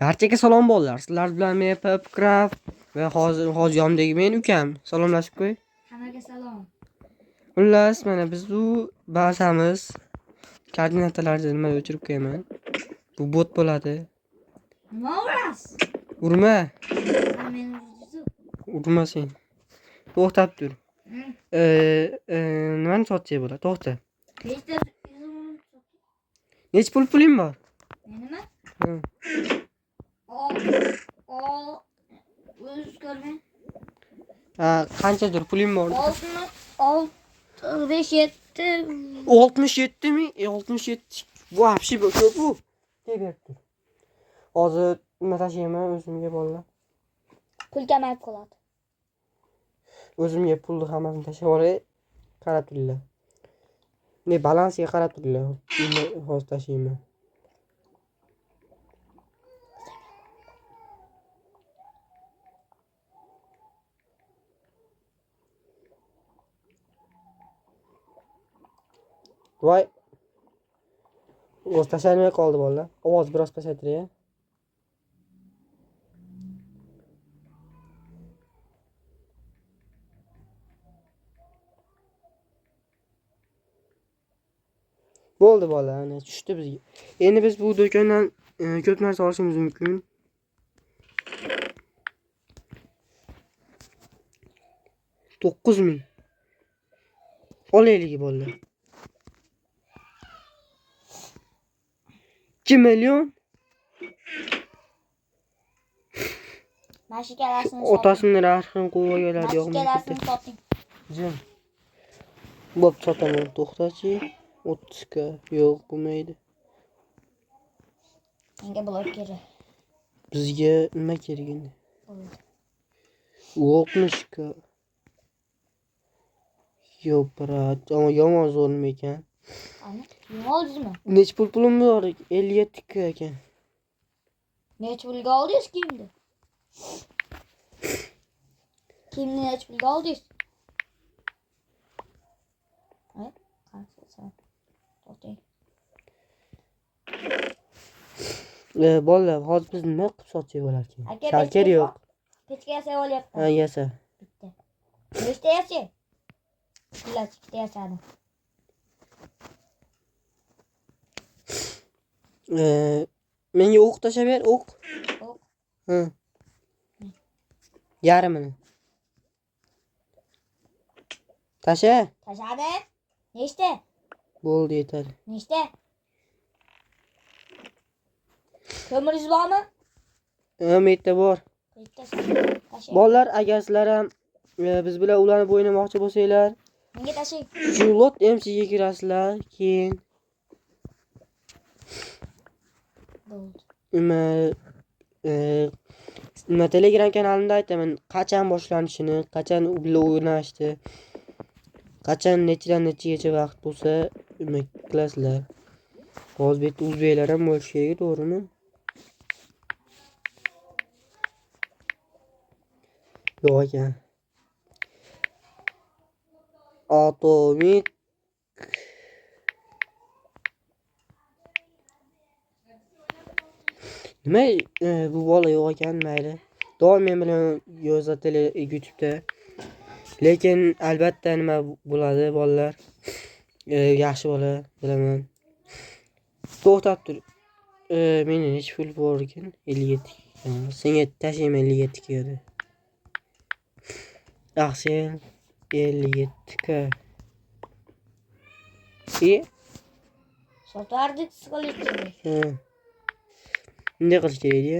Barchaga salom bolalar. Sizlar bilan men Popcraft va hozir yonimdagi men ukam. Salomlashib qo'y. Hammaga salom. Xullas, mana biz bu bazamiz koordinatalarni nima o'chirib qo'yaman. Bu bot bo'ladi. Nima urasiz? Urma. Sen meni urdingiz. Urma sen. To'xtab tur. Nimani sotsak bo'ladi? To'xta. Nechta yuzim? Nech puling bor? Menimi? Ha. O'z ko'rmang. Qanchadir puling bor? 67. 67 mi? 67. Вообще ko'p bu. Tegibdi. Hozir nima tashiyman o'zimga bolalar. Pul kamayib qoladi. O'zimga pulni hammasini tashlab olay. Qarab turinglar. Ne balansiga qarab turinglar. Hozir tashiyman. Voy. O'z tashlay qoldi bolalar. Ovoz biroz pasaytiring. Bo'ldi bolalar, ana tushdi bizga. Endi biz bu do'kondan ko'p narsa olishimiz mumkin. $9,000. Olaylik bolalar. 2 million. Mashikalasini Otasini rahim qo'yganlar yo'qmi? Mashikalasini soting. Jim. Bo'p sotaman, to'xtachi. 30 ga yo'q bo'lmaydi. Menga blok kerak. Bizga nima kerak endi? 60 ga. Yo'q, brat, ama yomon zo'r nima ekan? Ana, nima oldingizmi? Nech pulim bor? 57 ga ekan. Nech pulga oldingiz kimni? Kimni nech pulga oldingiz? Ha? Qancha soat? To'xtang. Bolalar, hozir biz nima qilib sotsak bo'larkan? Sharkar yo'q. Pechka yasay olyapti. Ha, yasa. Bitta. Nechta yasay? Xullas, ikkita yasadim. Menga o'q tashab ber, o'q. O'q. Ha. Yarmini. Tasha. Tashadim. Nechta? Bo'ldi, yetadi. Nechta? Ko'miringiz bormi? Bitta bor. Bittasi. Tashing. Bolalar, agar sizlar ham biz bilan ularni o'ynamoqchi bo'lsanglar, Menga tashing. shu lot MC'ga kirasizlar, keyin nima Telegram kanalimda aytaman, qachon boshlanishini, qachon ular o'ynashdi, qachon nechidan nechigacha vaqt bo'lsa, nima qilasizlar. Hozir bu yerda o'zbeklar ham bo'lishi kerak, to'g'rimi? Yo'q ekan. Atomik nima bu bola yo'q ekan, mayli. Doim men bilan yozatili YouTube'da. Lekin albatta nima bo'ladi bolalar? Yaxshi bola, bilaman. To'xtab tur. Meni nech pul bor ekan? 57. Senga tashlayman 57 ga. Yaxshi. 57 ga. Sotardik siqilishdi. Ne qilish kerak edi?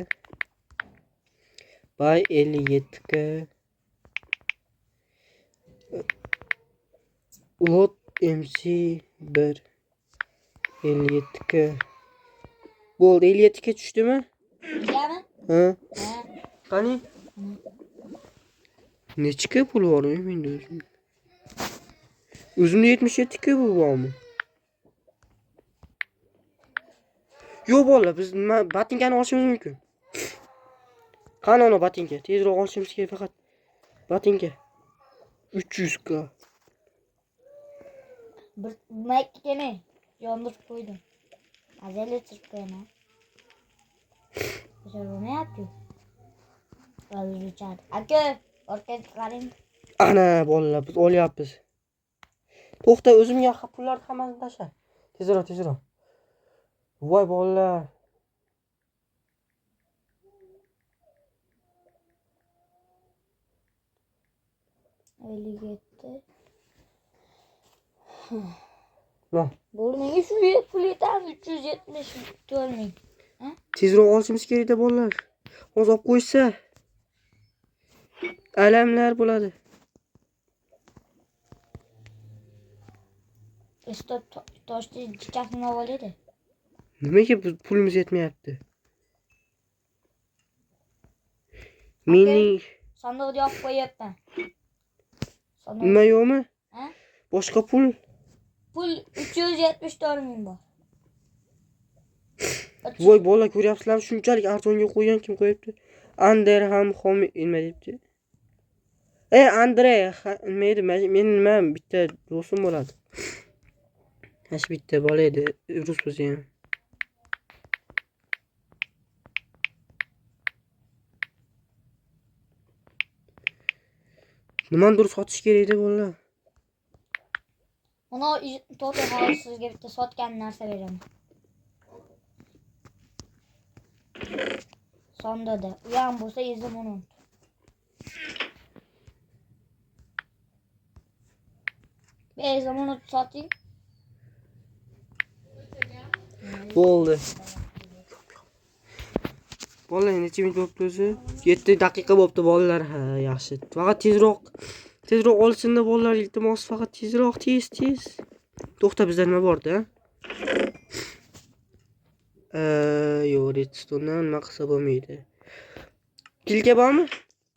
Bay 57 ga. Lot MC 1 57 ga. Bo'ldi, 57 ga tushdimi? Tushadimi? Ha. Ha. Qani? Nechga pul bor menda o'zim? O'zimda 77 ga bu bormi? Yo'q bolalar, biz nima botinkani olishimiz mumkin. Qani ona botinka? Tezroq olishimiz kerak faqat. Botinka 300 ga. Bir mayk demay. Yondirib qo'ydim. Azali turib qo'yaman. So'ramayapti. Yozuvchi. Aka, orqaga qarang. Ana bolalar biz olyapmiz. To'xta, o'zimga pullarni hammasini tashla. Tezroq, tezroq. Voy bolalar. Ellik yetti. Lan, Bo'lmaydi shu pul yetadi 374 ming. tezroq olishimiz kerak-da bolalar. Hozir olib qo'ysa alamlar bo'ladi. Usta toshni jichasini oladi. Nimaga pulimiz yetmayapti? Mening Sandiqni yopib qo'yapman. nima yo'qmi? Ha? Boshqa pul? Pul 374 ming bor. Voy bolalar, ko'ryapsizlarmi? Shunchalik arzonga qo'ygan kim qo'yibdi? Ander ham nima debdi? Andre, nima edi? Men nima bitta do'stim bo'ladi. Hash bitta bola edi, rus bo'lsa ham. Nimadir sotish kerak edi bolalar. Mana to'g'ri hozir sizga bitta sotgan narsa beraman. Sonda u ham bo'lsa izim uni. Bezim uni soting. Bo'ldi. Bolalar necha minut bo'libdi o'zi? 7 daqiqa bo'libdi bolalar. Ha, yaxshi. Faqat tezroq olsin-da bolalar, iltimos, faqat tezroq, tez. To'xta, bizda nima bor-da? Yo'q, redstone'dan nima qilsa bo'lmaydi. Kilka bormi?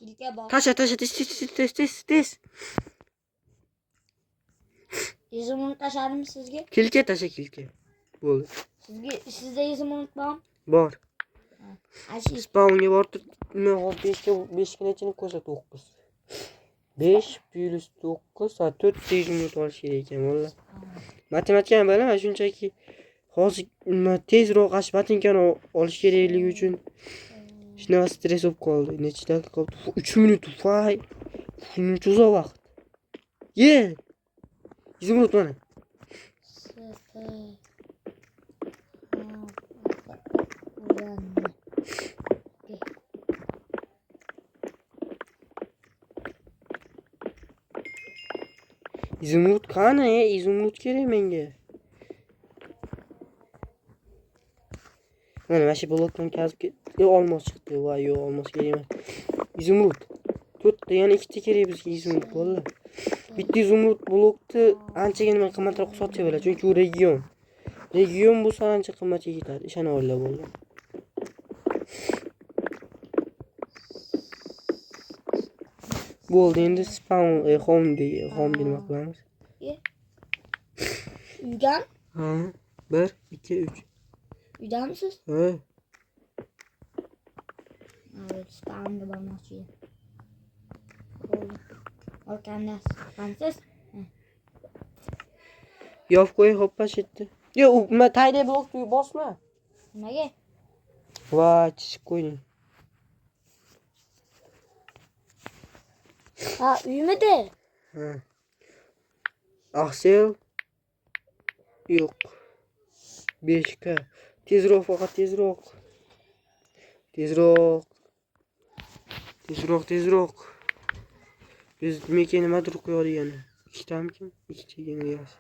Kilka bor. Tasha, tez. Izim uni tashladimmi sizga? Kilka tasha. Bo'ldi. Sizda izim uni bormi? Bor. Ashi Spawnga borib, nima hop 5 nechini ko'rsa 9. 5 + 9 va 4 minut olish kerak ekan bolalar. Matematikani bilaman, shunchaki hozir tezroq botinkani olish kerakligi uchun shunaqa stress bo'lib qoldi. Necha daqiqa qoldi? 3 minut. Voy. Shuncha uzoq vaqt. Ye. Izimrud mana. Izimrud qani? Izimrud kerak menga. Mana shu blokdan kazib olmos chiqdi. Voy, yo'q, olmos kerak emas. Izimrud. 4 ta, yana 2 ta kerak bizga izimrud bolalar. Bitta izimrud blokni anchaga nima qimmatroq sotsa bo'ladi, chunki u region. Region bo'lsa ancha qimmatga ketadi. Ishona olinglar bolalar. Bo'ldi, endi spawn home nima qilamiz? Uydan? Ha, 1 2 3. Uydamisiz? Ha. Spawnga bormoqchi edim. Orqamda qansiz? Yop qo'y, hoppa ketdi. Yo'q, nima tayda blokni bosma. Nimaga? Voy, chishib qo'yding. Ha, uymidi? Ha. Axsel. Yo'q. 5K. Tezroq, faqat tezroq. Biz nimaga nimadir qo'yadigan. Ikkitamikin? Ikkitagina yaxshi.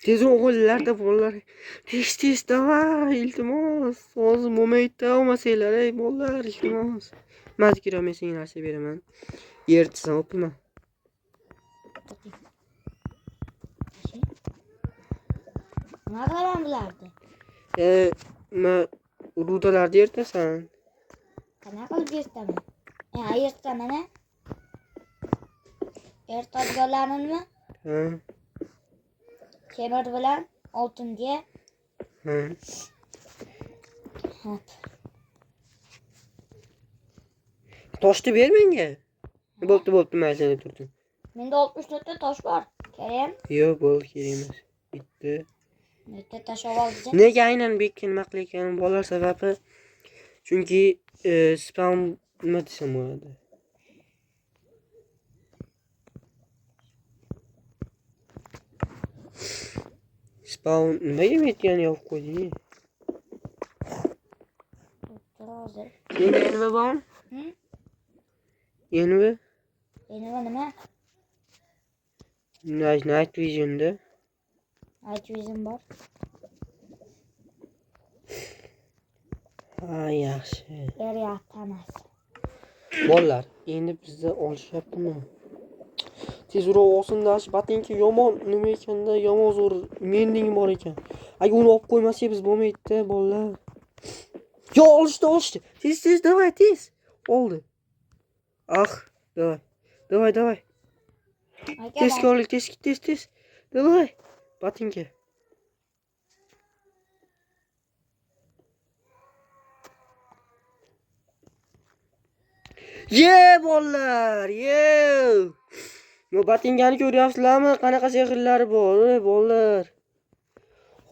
Tezroq o'g'illarda bolalar. Tez, davay, iltimos. Hozir mo'maytda olmasanglar, ey bolalar, iltimos. Mazkira, men senga narsa beraman. Yertsan, o'pma. Nima qilaman bularni? Rudalarni yertasan. Qanaqa qilib yirtaman? Yirtaman, a? Ertadiganlarimni Ha. temir bilan oltinga. Ha. Hop. Toshni ber menga. Bo'pti, mayli turdim. Menda 64 ta tosh bor. Kerak? Yo'q, bo'ldi, kerak emas. Bitta. Nega tashlab oldingiz? Nega aynan bu ikki nima qilayotganim bolalar sababi. Chunki spam nima desam bo'ladi. Spam nimaga metgani yopib qo'yding? Hozir. Endi nima bor? Hm? Endi Nima? Night Vision'da. Aytuvizim bor. Ha, yaxshi. Beryapmiz. Bolalar, endi bizda olishyaptimi? Tezroq olsin-dash, batinki yomon nima ekanda, yomon zo'r mending bor ekan. Agar uni olib qo'ymasak biz bo'lmaydi-da, bolalar. Yo, olishdi. Tez, давай, tez. Oldi. Ah, давай. Tez ko'rlik, tez. Давай. Batinka. Bolalar, Yo, batingani ko'ryapsizlarmi? Qanaqa sehrlari bor, bolalar.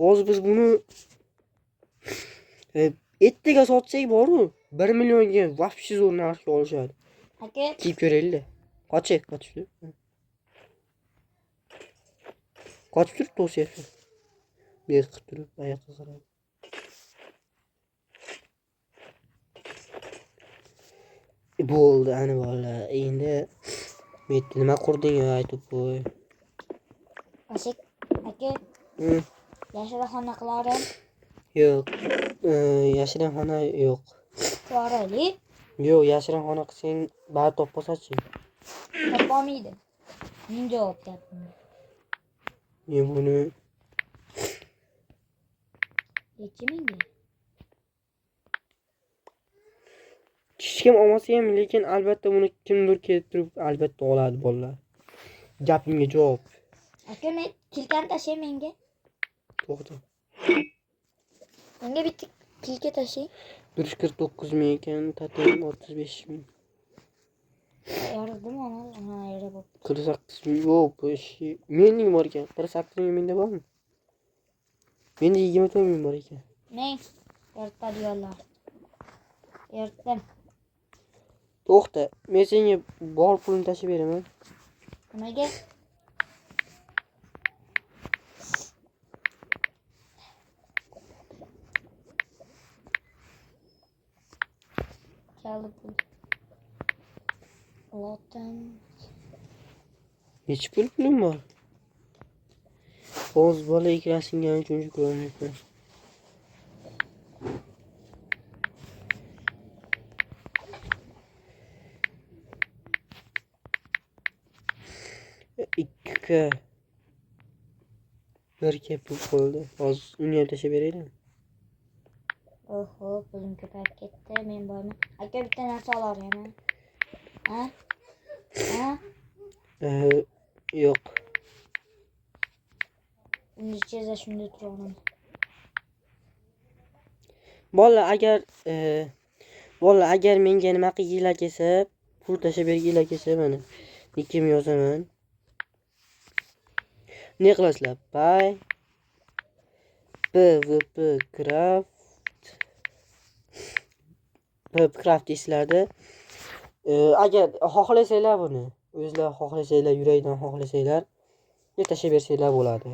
Hozir biz buni ertaga sotsak bor-ku, 1 millionga вообще zo'r narxga olishadi. Aka, Kiyib ko'raylik. Qochib turib to'syapti. Beqib turib oyoqqa qarab. Bo'ldi, ana bolalar. Endi nima qurding aytib qo'y. aka, yashirinxona qilarim. Yo'q. Yashirinxona yo'q. Qilorayli. Yo'q, yashirinxona qilsang bari toppasachi. Topolmaydi. Men javob berdim. Men buni Necha mingga? hech kim olmasa ham, lekin albatta buni kimdir kelib turib albatta oladi bolalar. Gapimga javob. Aka, men kilkani tashay menga. To'xta. Menga bitta kilka tashay. 149 ming ekan, tatim 35 ming. Yordimmi ona? Ha, yara bo'p. 48 ming yo'q, bu ishi. Mening bor ekan. 48 ming menda bormi? Menda 24 ming bor ekan. Men yordadiyorlar. Yordam. To'xta, men senga bor pulni tashib beraman. Nimaga? Keldi pul. Lotan. Necha pulim bor? Hozir bola ikrasingani uchun ko'rmayapman. Ikki 1 pul qoldi. Hozir uni ham tashib beraylik. Oho, pulim ko'payib ketdi. Men borman. Aka, bitta narsa olaman. Ha? Yo'q. Uncha shunda turaman. Bola agar menga nima qilginglar kelsa, pul tashib berginglar kelsa, mana nikim yozaman. Ne qilasizlar? Buy PVP Craft deysizlarda. Agar xohlasanglar buni, o'zingizlar xohlasanglar, yurakdan xohlasanglar, tashib bersanglar bo'ladi.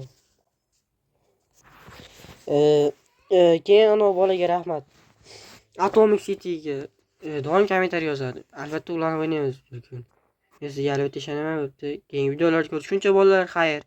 Keyin ana bolaga rahmat. Atomic City'ga doim kommentariy yozadi. Albatta ularni o'ynaymiz bir kun. Men sizga albatta ishonaman. Keyingi videolarda ko'rishguncha bolalar, xayr.